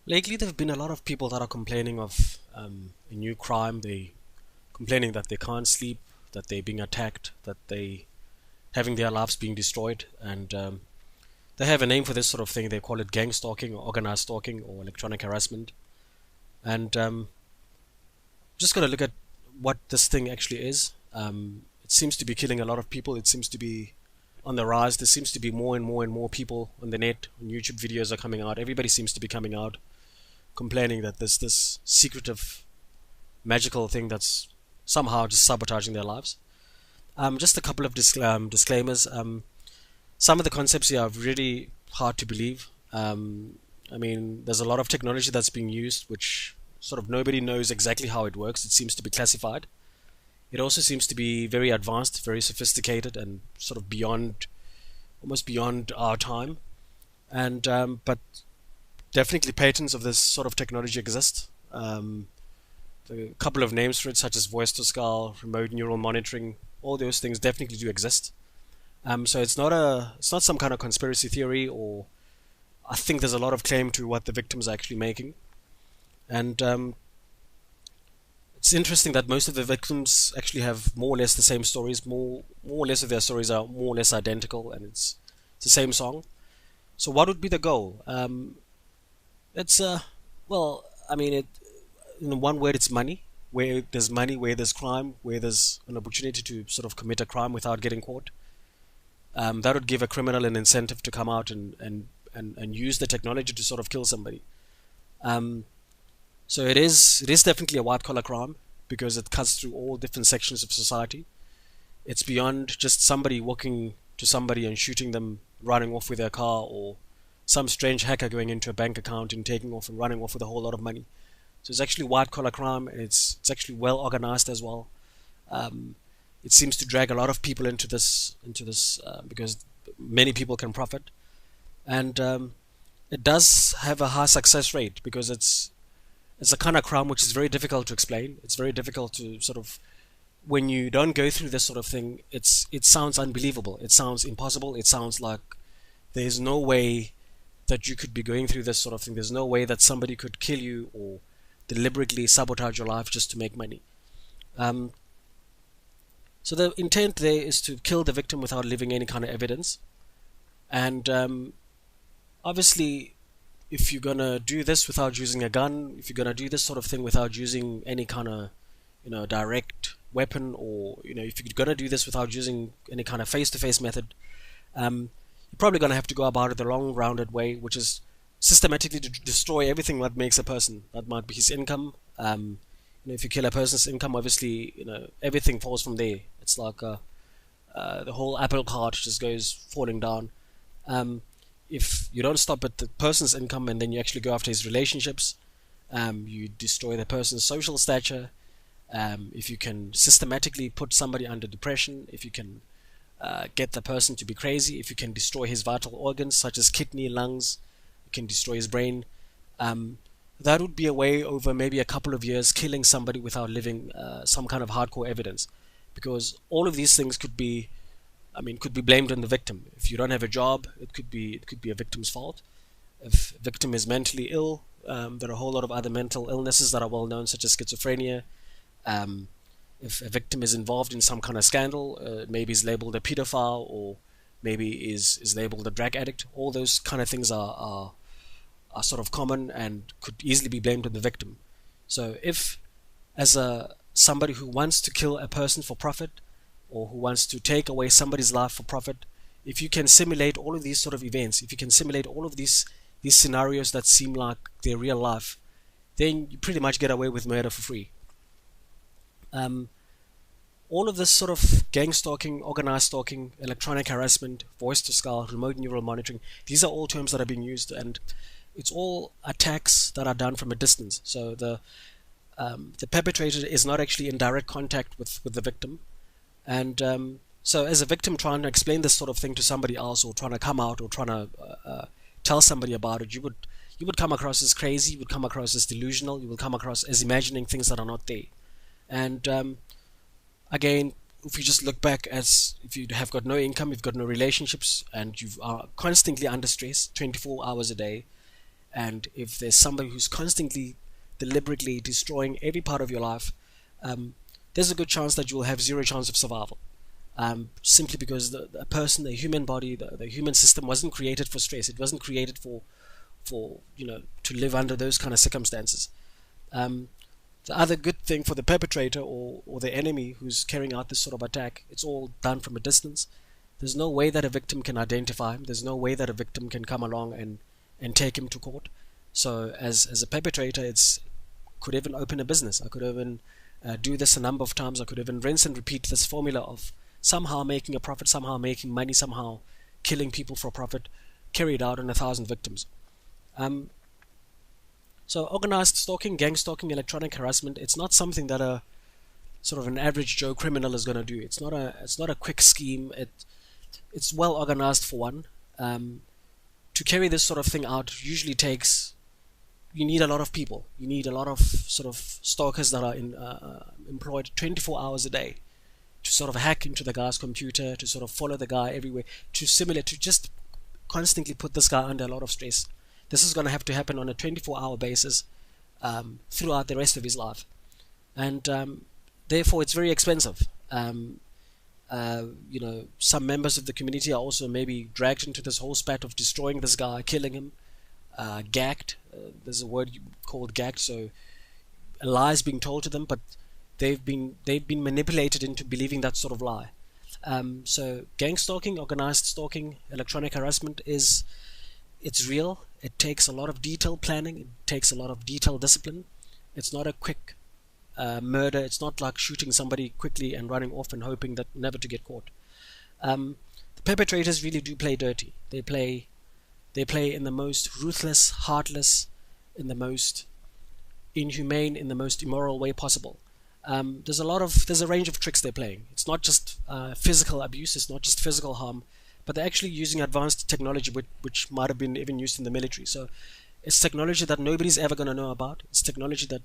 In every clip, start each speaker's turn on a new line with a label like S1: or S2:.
S1: Lately, there have been a lot of people that are complaining of a new crime. They complaining that they can't sleep, that they're being attacked, that they having their lives being destroyed, and they have a name for this sort of thing. They call it gang stalking, or organized stalking, or electronic harassment. And just got to look at what this thing actually is. It seems to be killing a lot of people. It seems to be on the rise. There seems to be more and more and more people on the net. On YouTube videos are coming out. Everybody seems to be coming out complaining that there's this secretive, magical thing that's somehow just sabotaging their lives. Just a couple of disclaimers. Some of the concepts here are really hard to believe. I mean, there's a lot of technology that's being used, which sort of nobody knows exactly how it works. It seems to be classified. It also seems to be very advanced, very sophisticated, and sort of beyond, almost beyond our time. And but definitely patents of this sort of technology exist. A couple of names for it, such as voice to skull, remote neural monitoring, all those things definitely do exist. So it's not some kind of conspiracy theory, or I think there's a lot of claim to what the victims are actually making. And it's interesting that most of the victims actually have more or less the same stories. More or less of their stories are more or less identical, and it's the same song. So what would be the goal? It's well, I mean, in one word, it's money. Where there's money, where there's crime, where there's an opportunity to sort of commit a crime without getting caught, that would give a criminal an incentive to come out and use the technology to sort of kill somebody. Um, so it is definitely a white collar crime because it cuts through all different sections of society. It's beyond just somebody walking to somebody and shooting them, running off with their car, or some strange hacker going into a bank account and taking off and running off with a whole lot of money. So it's actually white collar crime, and it's actually well organized as well. Um, it seems to drag a lot of people into this because many people can profit, and it does have a high success rate because it's a kind of crime which is very difficult to explain. It's very difficult to sort of when you don't go through this sort of thing, it sounds unbelievable. It sounds impossible. It sounds like there's no way that you could be going through this sort of thing. There's no way that somebody could kill you or deliberately sabotage your life just to make money. Um, so the intent there is to kill the victim without leaving any kind of evidence. And obviously, if you're gonna do this without using a gun, if you're gonna do this sort of thing without using any kind of, direct weapon, or if you're gonna do this without using any kind of face-to-face method, you're probably gonna have to go about it the long, rounded way, which is systematically to destroy everything that makes a person. That might be his income. If you kill a person's income, obviously, everything falls from there. It's like the whole apple cart just goes falling down. Um, if you don't stop at the person's income and then you actually go after his relationships, you destroy the person's social stature. If you can systematically put somebody under depression, if you can get the person to be crazy, if you can destroy his vital organs such as kidney, lungs, you can destroy his brain. Um, that would be a way over maybe a couple of years killing somebody without leaving some kind of hardcore evidence, because all of these things could be blamed on the victim. If you don't have a job, it could be a victim's fault. If a victim is mentally ill, there are a whole lot of other mental illnesses that are well known, such as schizophrenia. Um, if a victim is involved in some kind of scandal, maybe is labeled a pedophile, or maybe is labeled a drug addict. All those kind of things are sort of common and could easily be blamed on the victim. So if, as a somebody who wants to kill a person for profit, or who wants to take away somebody's life for profit, if you can simulate all of these sort of events, if you can simulate all of these scenarios that seem like they're real life, then you pretty much get away with murder for free. Um, all of this sort of gang stalking, organized stalking, electronic harassment, voice to skull, remote neural monitoring, these are all terms that are being used, and it's all attacks that are done from a distance. So the perpetrator is not actually in direct contact with the victim, and so as a victim trying to explain this sort of thing to somebody else, or trying to come out, or trying to tell somebody about it, you would come across as crazy, you would come across as delusional, you will come across as imagining things that are not there. And again, if you just look back, as if you have got no income, you've got no relationships, and you are constantly under stress 24 hours a day, And if there's somebody who's constantly, deliberately destroying every part of your life, there's a good chance that you'll have zero chance of survival. Simply because the person, the human body, the human system wasn't created for stress. It wasn't created for to live under those kind of circumstances. Um, the other good thing for the perpetrator or the enemy who's carrying out this sort of attack, it's all done from a distance. There's no way that a victim can identify him. There's no way that a victim can come along and take him to court. So as a perpetrator, it's could even open a business. I could even do this a number of times. I could even rinse and repeat this formula of somehow making a profit, somehow making money, somehow killing people for profit, carried out on 1,000 victims. Um, so organized stalking, gang stalking, electronic harassment, it's not something that a sort of an average Joe criminal is going to do. It's not a quick scheme. It's well organized for one. To carry this sort of thing out usually takes, you need a lot of people. You need a lot of sort of stalkers that are employed 24 hours a day to sort of hack into the guy's computer, to sort of follow the guy everywhere, to simulate, to just constantly put this guy under a lot of stress. This is going to have to happen on a 24-hour basis throughout the rest of his life. And therefore, it's very expensive. Some members of the community are also maybe dragged into this whole spat of destroying this guy, killing him, gagged. There's a word called gagged, so a lie is being told to them, but they've been manipulated into believing that sort of lie. So gang stalking, organized stalking, electronic harassment it's real. It takes a lot of detailed planning. It takes a lot of detailed discipline. It's not a quick murder. It's not like shooting somebody quickly and running off and hoping that never to get caught. The perpetrators really do play dirty. They play in the most ruthless, heartless, in the most inhumane, in the most immoral way possible. There's a range of tricks they're playing. It's not just physical abuse. It's not just physical harm, but they're actually using advanced technology which might have been even used in the military. So it's technology that nobody's ever going to know about. It's technology that,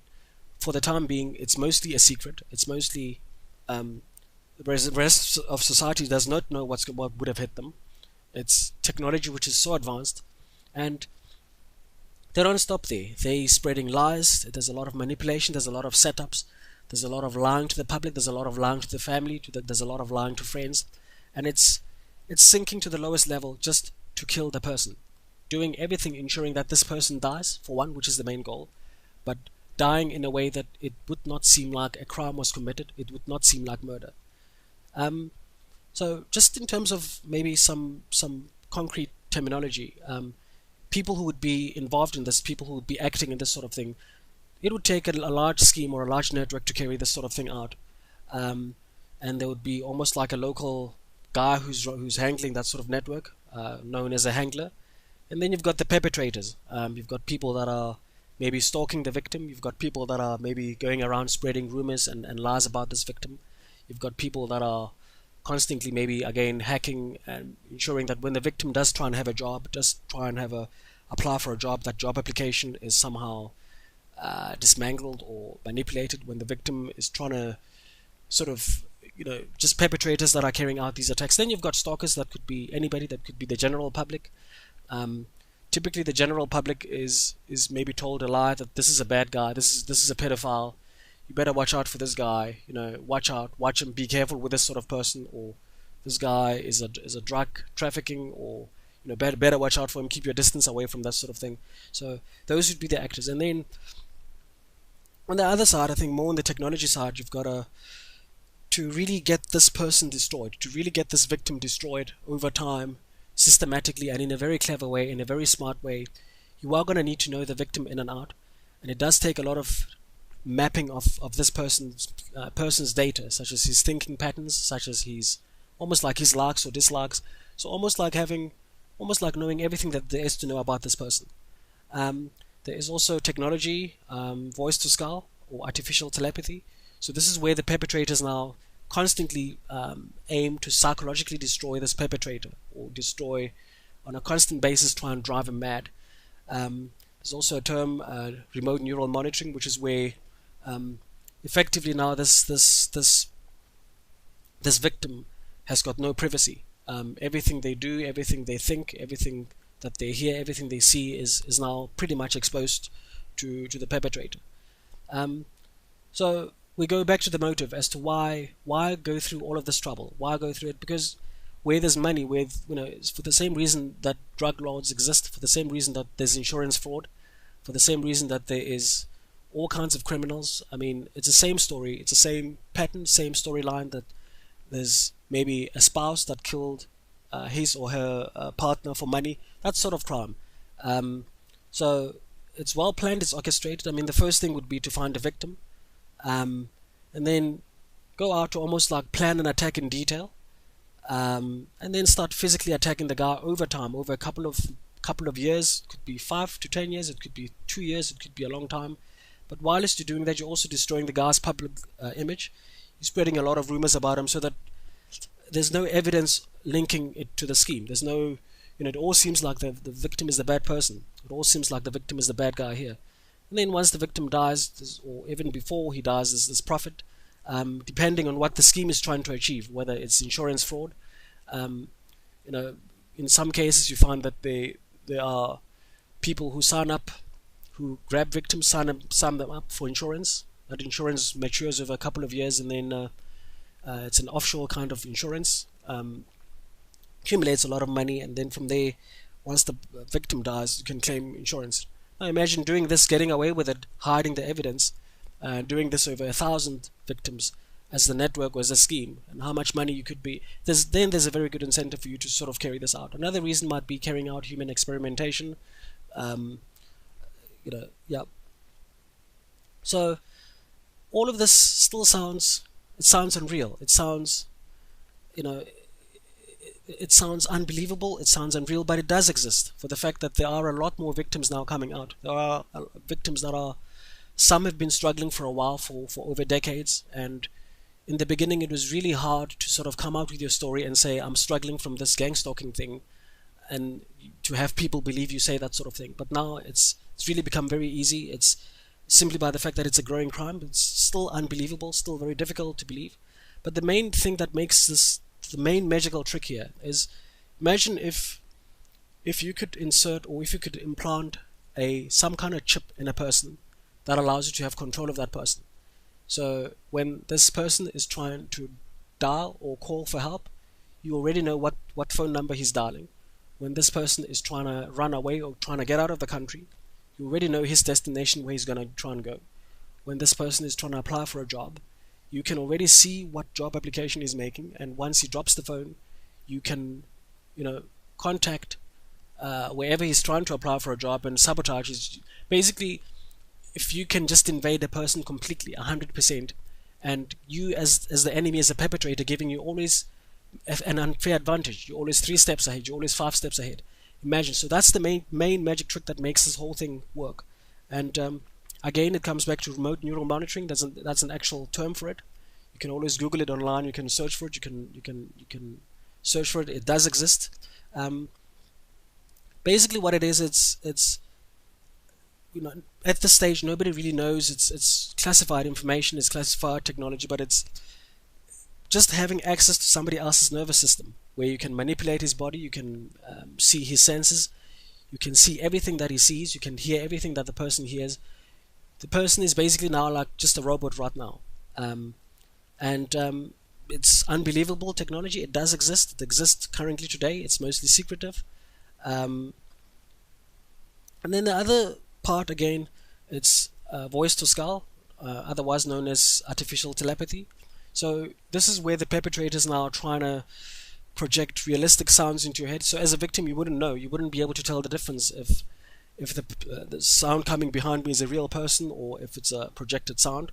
S1: for the time being, it's mostly a secret. It's mostly the rest of society does not know what would have hit them. It's technology which is so advanced, and they don't stop there. They're spreading lies. There's a lot of manipulation. There's a lot of setups. There's a lot of lying to the public. There's a lot of lying to the family. There's a lot of lying to friends, and it's sinking to the lowest level just to kill the person, doing everything ensuring that this person dies, for one, which is the main goal, but dying in a way that it would not seem like a crime was committed. It would not seem like murder. So just in terms of maybe some concrete terminology, people who would be involved in this, people who would be acting in this sort of thing, it would take a large scheme or a large network to carry this sort of thing out. And there would be almost like a local guy who's handling that sort of network, known as a handler. And then you've got the perpetrators. You've got people that are maybe stalking the victim. You've got people that are maybe going around spreading rumors and lies about this victim. You've got people that are constantly maybe again hacking and ensuring that when the victim does try and have a job, does try and apply for a job, that job application is somehow dismantled or manipulated. When the victim is trying to sort of, just perpetrators that are carrying out these attacks. Then you've got stalkers that could be anybody, that could be the general public. Typically the general public is maybe told a lie that this is a bad guy, this is a pedophile, you better watch out for this guy, watch out, watch him, be careful with this sort of person, or this guy is a drug trafficking, or better watch out for him, keep your distance away from that sort of thing. So those would be the actors. And then on the other side, I think more on the technology side, you've got to really get this person destroyed, to really get this victim destroyed over time, systematically and in a very clever way, in a very smart way. You are going to need to know the victim in and out, and it does take a lot of mapping of this person's data, such as his thinking patterns, such as almost like his likes or dislikes. So almost like knowing everything that there is to know about this person. There is also technology, voice to skull or artificial telepathy. So this is where the perpetrators now constantly aim to psychologically destroy this perpetrator, or destroy on a constant basis, try and drive him mad. There's also a term, remote neural monitoring, which is where effectively now this victim has got no privacy. Everything they do, everything they think, everything that they hear, everything they see is now pretty much exposed to the perpetrator. Um, so we go back to the motive as to why go through all of this trouble. Why go through it? Because where there's money, where it's for the same reason that drug lords exist, for the same reason that there's insurance fraud, for the same reason that there is all kinds of criminals. I mean, it's the same story, it's the same pattern, same storyline, that there's maybe a spouse that killed his or her partner for money. That sort of crime. Um, so it's well planned, it's orchestrated. I mean, the first thing would be to find a victim, um, and then go out to almost like plan an attack in detail, and then start physically attacking the guy over time, over a couple of years. It could be 5 to 10 years, it could be 2 years, it could be a long time. But whilst you're doing that, you're also destroying the guy's public image. You're spreading a lot of rumors about him, so that there's no evidence linking it to the scheme. There's no, it all seems like the victim is the bad person. It all seems like the victim is the bad guy here. And then once the victim dies, or even before he dies, there's profit, depending on what the scheme is trying to achieve, whether it's insurance fraud. Um, in some cases you find that there are people who sign up, who grab victims, sign them up for insurance. That insurance matures over a couple of years, and then it's an offshore kind of insurance. Accumulates a lot of money, and then from there, once the victim dies, you can claim insurance. Now imagine doing this, getting away with it, hiding the evidence, doing this over 1,000 victims as the network was a scheme, and how much money you could be. There's a very good incentive for you to sort of carry this out. Another reason might be carrying out human experimentation. Yeah. So all of this still sounds unreal. It sounds, it sounds unbelievable, it sounds unreal, but it does exist, for the fact that there are a lot more victims now coming out. There are victims that are, some have been struggling for a while, for over decades, and in the beginning it was really hard to sort of come out with your story and say, I'm struggling from this gang stalking thing, and to have people believe you say that sort of thing. But now it's really become very easy. It's simply by the fact that it's a growing crime. It's still unbelievable, still very difficult to believe. But the main thing that makes this, the main magical trick here, is imagine if you could insert, or if you could implant some kind of chip in a person that allows you to have control of that person. So when this person is trying to dial or call for help, you already know what phone number he's dialing. When this person is trying to run away or trying to get out of the country, you already know his destination, where he's going to try and go. When this person is trying to apply for a job, you can already see what job application he's making, and once he drops the phone, you can, contact wherever he's trying to apply for a job and sabotage his. Basically, if you can just invade a person completely, 100%, and you as the enemy, as a perpetrator, giving you always an unfair advantage, you're always 3 steps ahead, you're always 5 steps ahead. Imagine. So that's the main magic trick that makes this whole thing work. And again, it comes back to remote neural monitoring. That's an actual term for it. You can always Google it online. You can search for it. You can search for it. It does exist. Basically, what it is, it's at this stage nobody really knows. It's classified information. It's classified technology, but it's just having access to somebody else's nervous system, where you can manipulate his body, you can see his senses, you can see everything that he sees, you can hear everything that the person hears. The person is basically now like just a robot right now. It's unbelievable technology. It does exist. It exists currently today. It's mostly secretive. And then the other part, again, it's voice to skull, otherwise known as artificial telepathy. So this is where the perpetrators now are trying to project realistic sounds into your head. So as a victim, you wouldn't know. You wouldn't be able to tell the difference if the sound coming behind me is a real person, or if it's a projected sound,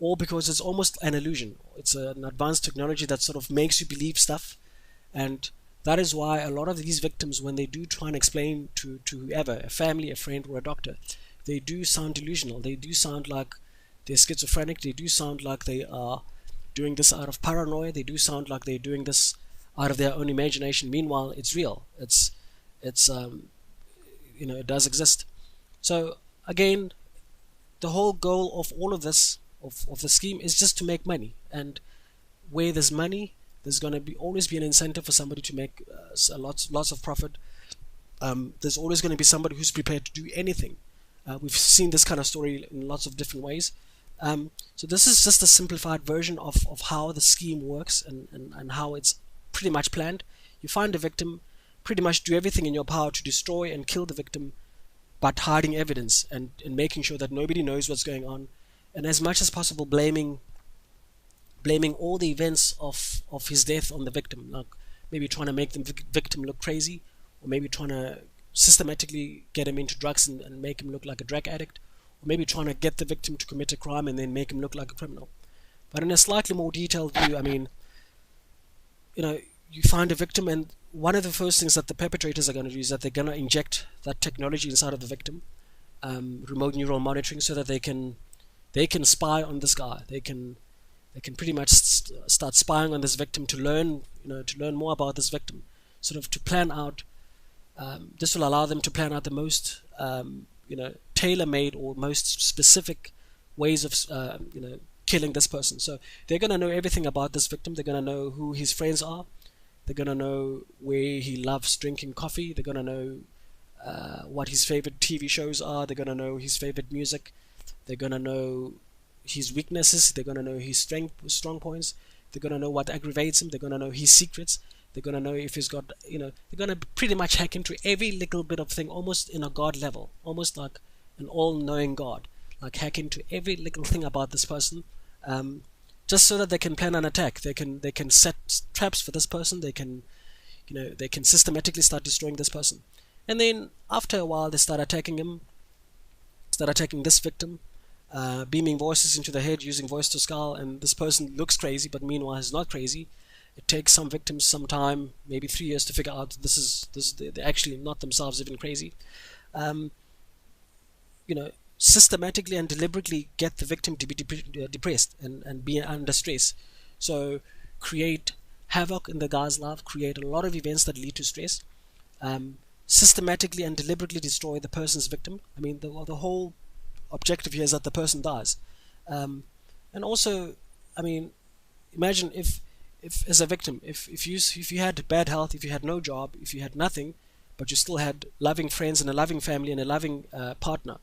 S1: or because it's almost an illusion. It's an advanced technology that sort of makes you believe stuff. And that is why a lot of these victims, when they do try and explain to whoever, a family, a friend, or a doctor, they do sound delusional. They do sound like they're schizophrenic. They do sound like they are doing this out of paranoia. They do sound like they're doing this out of their own imagination. Meanwhile, it's real. It does exist. So again, the whole goal of all of this, of the scheme, is just to make money. And where there's money, there's going to always be an incentive for somebody to make lots of profit. There's always going to be somebody who's prepared to do anything. We've seen this kind of story in lots of different ways. So this is just a simplified version of how the scheme works, and how it's pretty much planned. You find a victim, pretty much do everything in your power to destroy and kill the victim, but hiding evidence and making sure that nobody knows what's going on, and as much as possible blaming all the events of his death on the victim, like maybe trying to make the victim look crazy, or maybe trying to systematically get him into drugs and make him look like a drug addict, or maybe trying to get the victim to commit a crime and then make him look like a criminal. But in a slightly more detailed view, I mean, you find a victim, and one of the first things that the perpetrators are going to do is that they're going to inject that technology inside of the victim, remote neural monitoring, so that they can spy on this guy. They can pretty much start spying on this victim to learn more about this victim, sort of to plan out. This will allow them to plan out the most tailor-made or most specific ways of killing this person. So they're going to know everything about this victim. They're going to know who his friends are. They're going to know where he loves drinking coffee. They're going to know what his favorite TV shows are. They're going to know his favorite music. They're going to know his weaknesses. They're going to know his strong points. They're going to know what aggravates him. They're going to know his secrets. They're going to know if he's got, they're going to pretty much hack into every little bit of thing, almost in a God level, almost like an all-knowing God, like hack into every little thing about this person, just so that they can plan an attack. They can set traps for this person. They can systematically start destroying this person, and then after a while they start attacking this victim, beaming voices into the head, using voice to skull, and this person looks crazy, but meanwhile is not crazy. It takes some victims some time, maybe 3 years, to figure out they're actually not themselves even crazy. Systematically and deliberately get the victim to be depressed and be under stress. So create havoc in the guy's life, create a lot of events that lead to stress, systematically and deliberately destroy the person's victim. I mean, the whole objective here is that the person dies. And also, I mean, imagine if as a victim, if you had bad health, if you had no job, if you had nothing, but you still had loving friends and a loving family and a loving partner,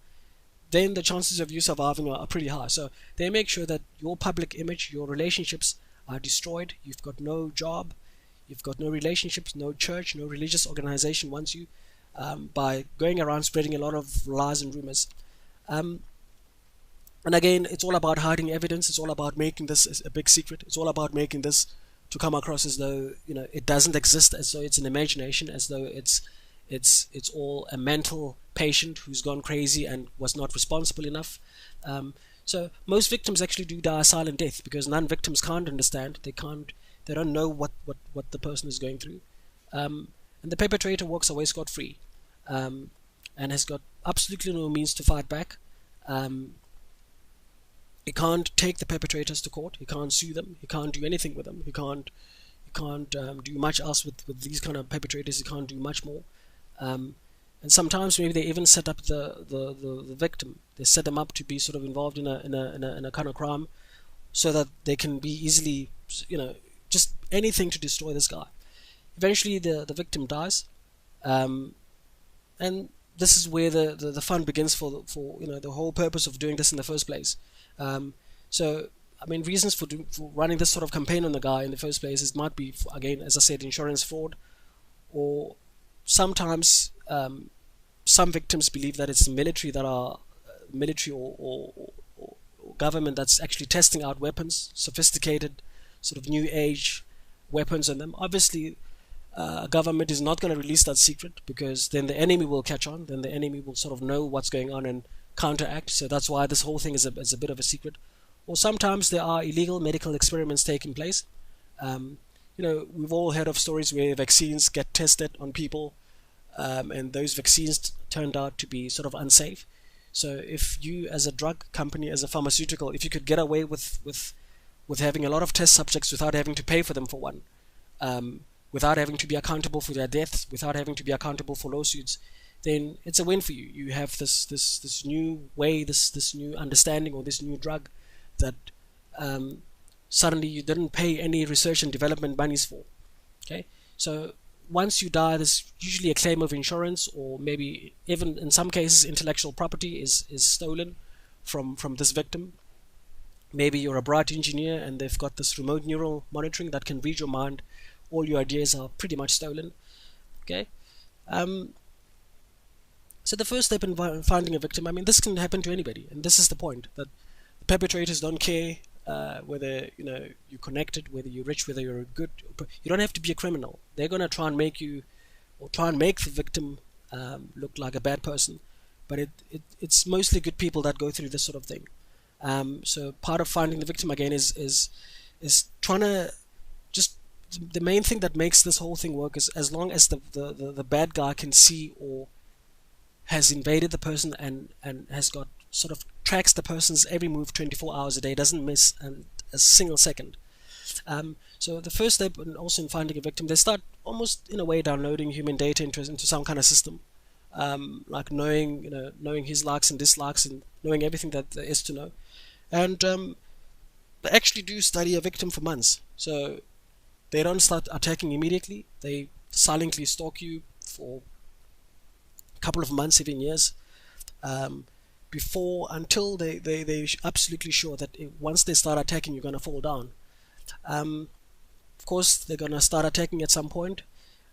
S1: then the chances of you surviving are pretty high. So they make sure that your public image, your relationships are destroyed. You've got no job, you've got no relationships, no church, no religious organization wants you, by going around spreading a lot of lies and rumors. And again, it's all about hiding evidence. It's all about making this a big secret. It's all about making this to come across as though it doesn't exist, as though it's an imagination, as though it's all a mental patient who's gone crazy and was not responsible enough. So most victims actually do die a silent death because non-victims can't understand. They don't know what the person is going through, and the perpetrator walks away scot-free, and has got absolutely no means to fight back. He can't take the perpetrators to court. He can't sue them. He can't do anything with them. He can't do much else with these kind of perpetrators. He can't do much more. And sometimes maybe they even set up the victim. They set them up to be sort of involved in a kind of crime, so that they can be easily, just anything to destroy this guy. Eventually, the victim dies, and this is where the fun begins for the whole purpose of doing this in the first place. So I mean, reasons for running this sort of campaign on the guy in the first place is might be, again, as I said, insurance fraud, or sometimes some victims believe that it's the military that are military or government that's actually testing out weapons, sophisticated sort of new age weapons on them. Obviously, government is not going to release that secret, because then the enemy will catch on. Then the enemy will sort of know what's going on and counteract. So that's why this whole thing is a bit of a secret. Or sometimes there are illegal medical experiments taking place. We've all heard of stories where vaccines get tested on people, and those vaccines turned out to be sort of unsafe. So if you, as a drug company, as a pharmaceutical, if you could get away with having a lot of test subjects without having to pay for them for one, without having to be accountable for their deaths, without having to be accountable for lawsuits, then it's a win for you. You have this new way, this new understanding, or this new drug that suddenly you didn't pay any research and development monies for. Okay, so once you die, there's usually a claim of insurance, or maybe even in some cases intellectual property is stolen from this victim. Maybe you're a bright engineer and they've got this remote neural monitoring that can read your mind. All your ideas are pretty much stolen. Okay. Um, so the first step in finding a victim, I mean, this can happen to anybody, and this is the point, that the perpetrators don't care whether you're connected, whether you're rich, whether you're good. You don't have to be a criminal. They're gonna try and make you, or try and make the victim look like a bad person, but it's mostly good people that go through this sort of thing. So part of finding the victim again is trying to just, the main thing that makes this whole thing work is as long as the bad guy can see or has invaded the person and has got sort of tracks the person's every move 24 hours a day, doesn't miss a single second. So the first step, and also in finding a victim, they start almost in a way downloading human data into some kind of system, like knowing his likes and dislikes and knowing everything that there is to know. And they actually do study a victim for months. So they don't start attacking immediately. They silently stalk you for a couple of months, even years, until they're absolutely sure that once they start attacking, you're going to fall down. Of course, they're going to start attacking at some point,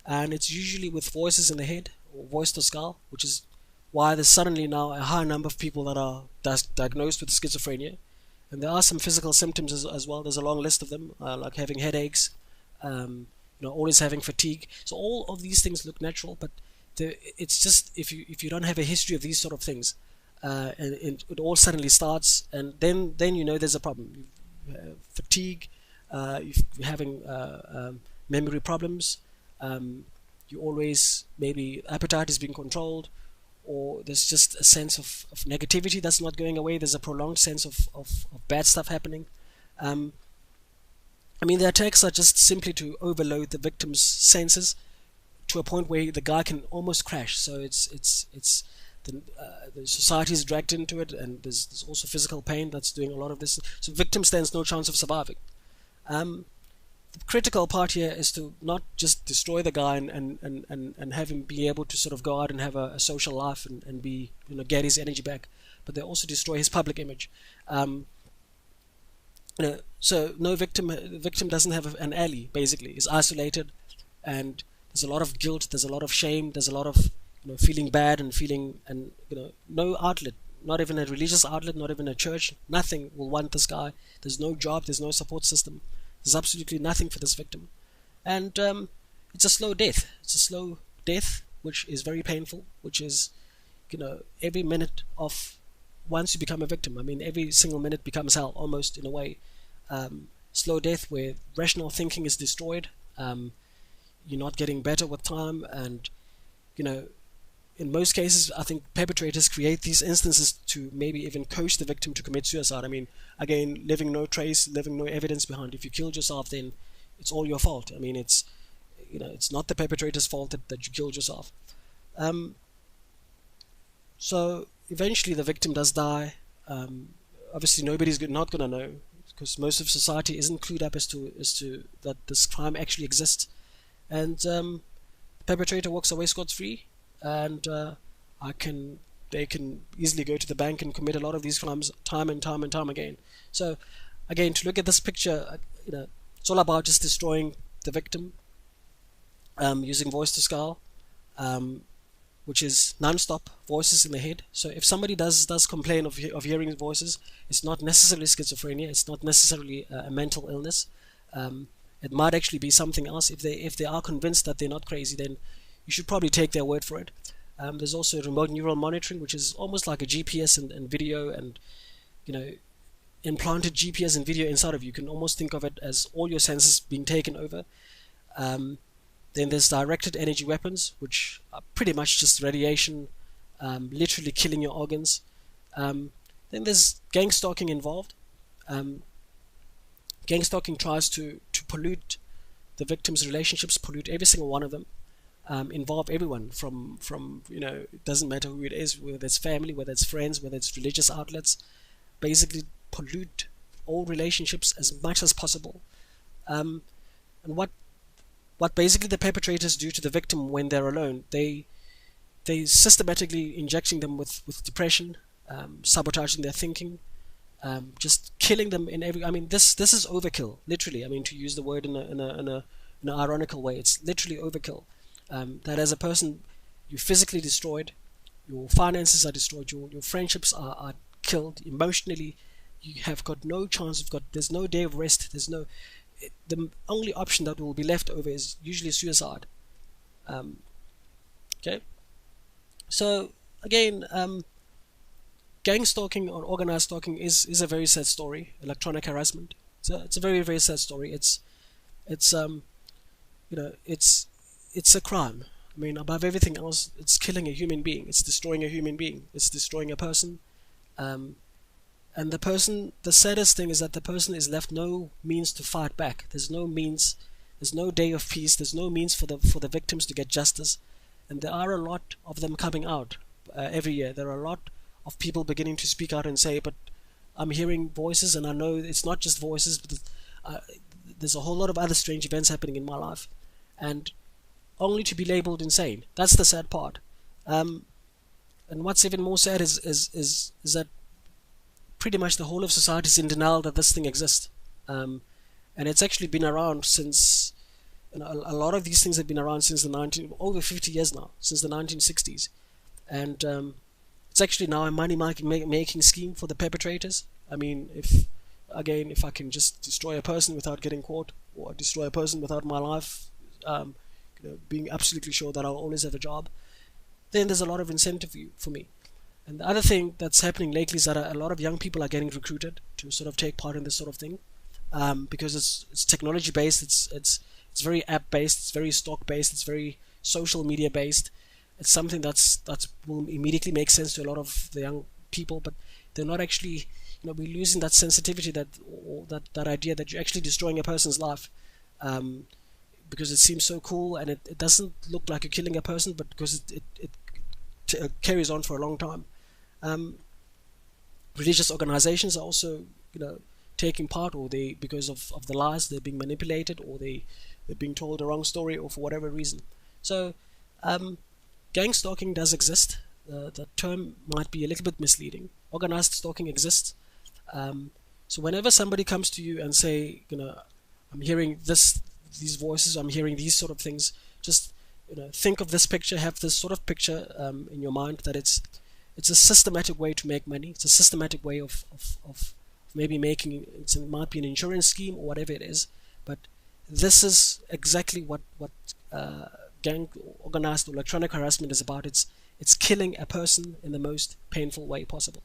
S1: and it's usually with voices in the head, or voice to skull, which is why there's suddenly now a high number of people that are diagnosed with schizophrenia. And there are some physical symptoms as well. There's a long list of them, like having headaches, always having fatigue. So all of these things look natural, but it's just if you don't have a history of these sort of things, and it all suddenly starts, and then there's a problem. Fatigue, you're having memory problems. You always, maybe appetite is being controlled, or there's just a sense of negativity that's not going away. There's a prolonged sense of bad stuff happening. I mean, the attacks are just simply to overload the victim's senses to a point where the guy can almost crash. So it's the society is dragged into it, and there's also physical pain that's doing a lot of this. So victim stands no chance of surviving. The critical part here is to not just destroy the guy and have him be able to sort of go out and have a social life and be, get his energy back, but they also destroy his public image. So the victim doesn't have an ally, basically. Is isolated, and there's a lot of guilt, there's a lot of shame, there's a lot of feeling bad and feeling, and no outlet, not even a religious outlet, not even a church, nothing will want this guy. There's no job, there's no support system. There's absolutely nothing for this victim, and it's a slow death. It's a slow death, which is very painful. Which is, every minute of, once you become a victim, I mean, every single minute becomes hell, almost, in a way. Slow death where rational thinking is destroyed. You're not getting better with time, and in most cases, I think perpetrators create these instances to maybe even coach the victim to commit suicide. I mean, again, leaving no trace, leaving no evidence behind. If you killed yourself, then it's all your fault. I mean, it's not the perpetrator's fault that you killed yourself. So eventually, the victim does die. Obviously, nobody's not gonna know, because most of society isn't clued up as to that this crime actually exists, and the perpetrator walks away scot-free. And they can easily go to the bank and commit a lot of these crimes time and time and time again. So again, to look at this picture, it's all about just destroying the victim, using voice to skull, which is non-stop voices in the head. So if somebody does complain of hearing voices, it's not necessarily schizophrenia, it's not necessarily a mental illness. It might actually be something else. If they are convinced that they're not crazy, then you should probably take their word for it. There's also remote neural monitoring, which is almost like a GPS and video, and implanted GPS and video inside of you. You can almost think of it as all your senses being taken over. Then there's directed energy weapons, which are pretty much just radiation, literally killing your organs. Then there's gang stalking involved. Gang stalking tries to pollute the victim's relationships, pollute every single one of them. Involve everyone from it doesn't matter who it is, whether it's family, whether it's friends, whether it's religious outlets. Basically pollute all relationships as much as possible. And what what basically the perpetrators do to the victim when they're alone, they systematically injecting them with depression, sabotaging their thinking, just killing them in every. I mean, this is overkill, literally. I mean, to use the word in an ironical way, it's literally overkill. That as a person, you're physically destroyed, your finances are destroyed, your friendships are killed emotionally. You have got no chance. There's no day of rest. The only option that will be left over is usually suicide. Um, okay, so again, gang stalking or organized stalking is a very sad story. Electronic harassment. It's a very very sad story. It's it's a crime. I mean, above everything else, it's killing a human being. It's destroying a human being. It's destroying a person. Um, and the saddest thing is that the person is left no means to fight back. There's no means. There's no day of peace. There's no means for the victims to get justice. And there are a lot of them coming out every year. There are a lot of people beginning to speak out and say, but I'm hearing voices, and I know it's not just voices, but uh, there's a whole lot of other strange events happening in my life, and only to be labeled insane. That's the sad part. And what's even more sad is that pretty much the whole of society is in denial that this thing exists. And it's actually been around since, a lot of these things have been around since over 50 years now, since the 1960s. And it's actually now a money making scheme for the perpetrators. I mean, if I can just destroy a person without getting caught, or destroy a person without my life, being absolutely sure that I'll always have a job, then there's a lot of incentive for me. And the other thing that's happening lately is that a lot of young people are getting recruited to sort of take part in this sort of thing, because it's technology based, it's very app based, it's very stock based, it's very social media based. It's something that's will immediately make sense to a lot of the young people, but they're not actually, we're losing that sensitivity, or that idea that you're actually destroying a person's life, because it seems so cool, and it doesn't look like you're killing a person, but because it carries on for a long time. Religious organizations are also, taking part, or because of the lies, they're being manipulated, or they're being told the wrong story, or for whatever reason. So, gang stalking does exist. The term might be a little bit misleading. Organized stalking exists. So whenever somebody comes to you and say, I'm hearing these voices, I'm hearing these sort of things, just think of this picture, have this sort of picture in your mind, that it's a systematic way to make money. It's a systematic way of maybe making, it might be an insurance scheme or whatever it is, but this is exactly what gang organized electronic harassment is about. It's killing a person in the most painful way possible.